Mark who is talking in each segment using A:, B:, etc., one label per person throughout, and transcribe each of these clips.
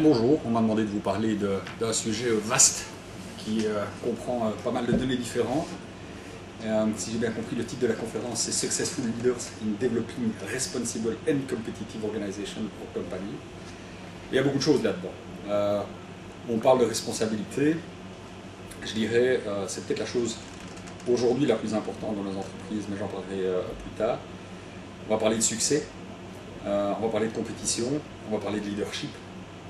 A: Bonjour, on m'a demandé de vous parler d'un sujet vaste qui comprend pas mal de données différentes. Si j'ai bien compris, le titre de la conférence c'est Successful Leaders in Developing Responsible and Competitive Organization for Company. Il y a beaucoup de choses là-dedans. On parle de responsabilité, je dirais c'est peut-être la chose aujourd'hui la plus importante dans nos entreprises, mais j'en parlerai plus tard. On va parler de succès, on va parler de compétition, on va parler de leadership.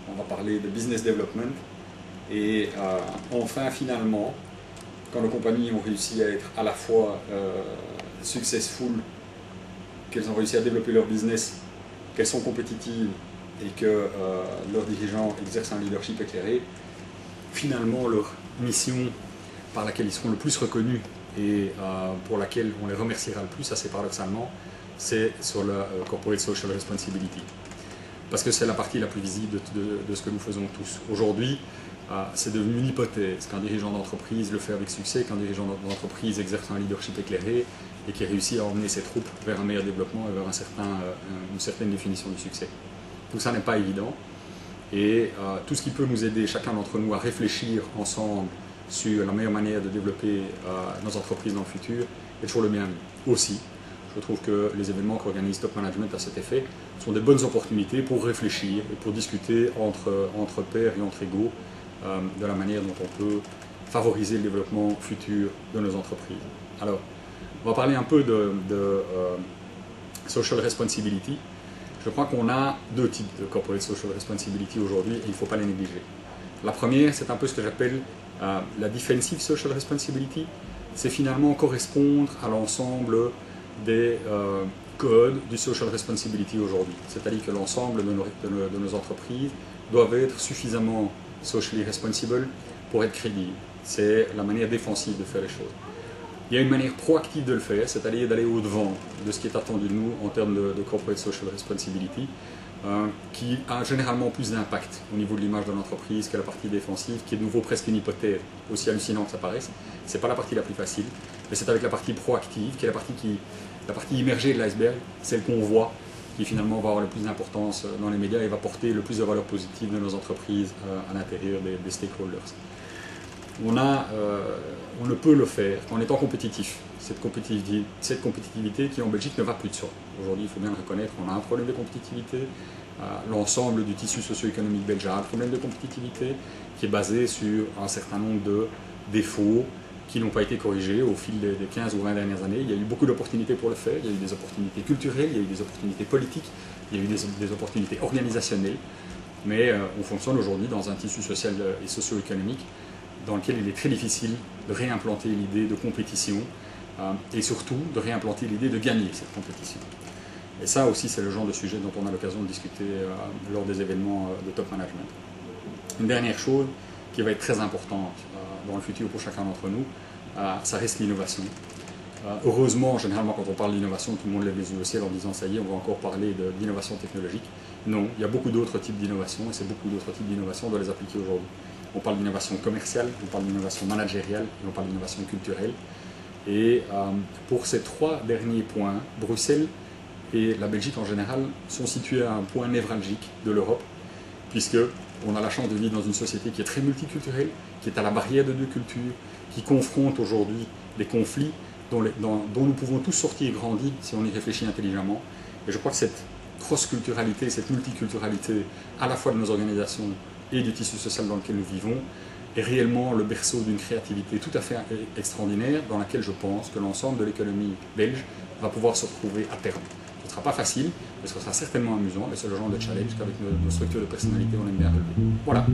A: On va parler de business development et enfin finalement, quand nos compagnies ont réussi à être à la fois successful, qu'elles ont réussi à développer leur business, qu'elles sont compétitives et que leurs dirigeants exercent un leadership éclairé, finalement leur mission par laquelle ils seront le plus reconnus et pour laquelle on les remerciera le plus, assez paradoxalement, c'est sur la Corporate Social Responsibility. Parce que c'est la partie la plus visible de ce que nous faisons tous. Aujourd'hui, c'est devenu une hypothèse qu'un dirigeant d'entreprise le fait avec succès, qu'un dirigeant d'entreprise exerce un leadership éclairé et qui réussit à emmener ses troupes vers un meilleur développement et vers une certaine définition du succès. Tout ça n'est pas évident et tout ce qui peut nous aider, chacun d'entre nous, à réfléchir ensemble sur la meilleure manière de développer nos entreprises dans le futur est toujours le bienvenu. Aussi, je trouve que les événements qu'organise Top Management à cet effet sont des bonnes opportunités pour réfléchir et pour discuter entre pairs et entre égaux de la manière dont on peut favoriser le développement futur de nos entreprises. Alors, on va parler un peu de social responsibility. Je crois qu'on a deux types de corporate social responsibility aujourd'hui et il ne faut pas les négliger. La première, c'est un peu ce que j'appelle la defensive social responsibility. C'est finalement correspondre à l'ensemble des codes du social responsibility aujourd'hui. C'est-à-dire que l'ensemble de nos entreprises doivent être suffisamment socially responsible pour être crédibles. C'est la manière défensive de faire les choses. Il y a une manière proactive de le faire, c'est-à-dire d'aller au-devant de ce qui est attendu de nous en termes de corporate social responsibility, qui a généralement plus d'impact au niveau de l'image de l'entreprise que la partie défensive, qui est de nouveau presque une hypothèse, aussi hallucinant que ça paraisse. Ce n'est pas la partie la plus facile, mais c'est avec la partie proactive, qui est la partie immergée de l'iceberg, celle qu'on voit, qui finalement va avoir le plus d'importance dans les médias et va porter le plus de valeur positive de nos entreprises à l'intérieur des stakeholders. On ne peut le faire qu'en étant compétitif. Cette compétitivité qui en Belgique ne va plus de soi. Aujourd'hui, il faut bien le reconnaître, on a un problème de compétitivité. L'ensemble du tissu socio-économique belge a un problème de compétitivité qui est basé sur un certain nombre de défauts qui n'ont pas été corrigés au fil des 15 ou 20 dernières années. Il y a eu beaucoup d'opportunités pour le faire, il y a eu des opportunités culturelles, il y a eu des opportunités politiques, il y a eu des opportunités organisationnelles, mais on fonctionne aujourd'hui dans un tissu social et socio-économique dans lequel il est très difficile de réimplanter l'idée de compétition et surtout de réimplanter l'idée de gagner cette compétition. Et ça aussi, c'est le genre de sujet dont on a l'occasion de discuter lors des événements de top management. Une dernière chose qui va être très importante dans le futur pour chacun d'entre nous, ça reste l'innovation. Heureusement, généralement, quand on parle d'innovation, tout le monde lève les yeux au ciel en disant « ça y est, on va encore parler d'innovation technologique ». Non, il y a beaucoup d'autres types d'innovation et c'est beaucoup d'autres types d'innovation, on doit les appliquer aujourd'hui. On parle d'innovation commerciale, on parle d'innovation managériale et on parle d'innovation culturelle. Et pour ces trois derniers points, Bruxelles et la Belgique en général sont situés à un point névralgique de l'Europe, puisqu'on a la chance de vivre dans une société qui est très multiculturelle, qui est à la barrière de deux cultures, qui confronte aujourd'hui des conflits dont nous pouvons tous sortir grandis si on y réfléchit intelligemment. Et je crois que cette cross-culturalité, cette multiculturalité à la fois de nos organisations et du tissu social dans lequel nous vivons est réellement le berceau d'une créativité tout à fait extraordinaire dans laquelle je pense que l'ensemble de l'économie belge va pouvoir se retrouver à terme. Ce ne sera pas facile, mais ce sera certainement amusant et c'est le genre de challenge qu'avec nos structures de personnalité on aime bien relever. Voilà.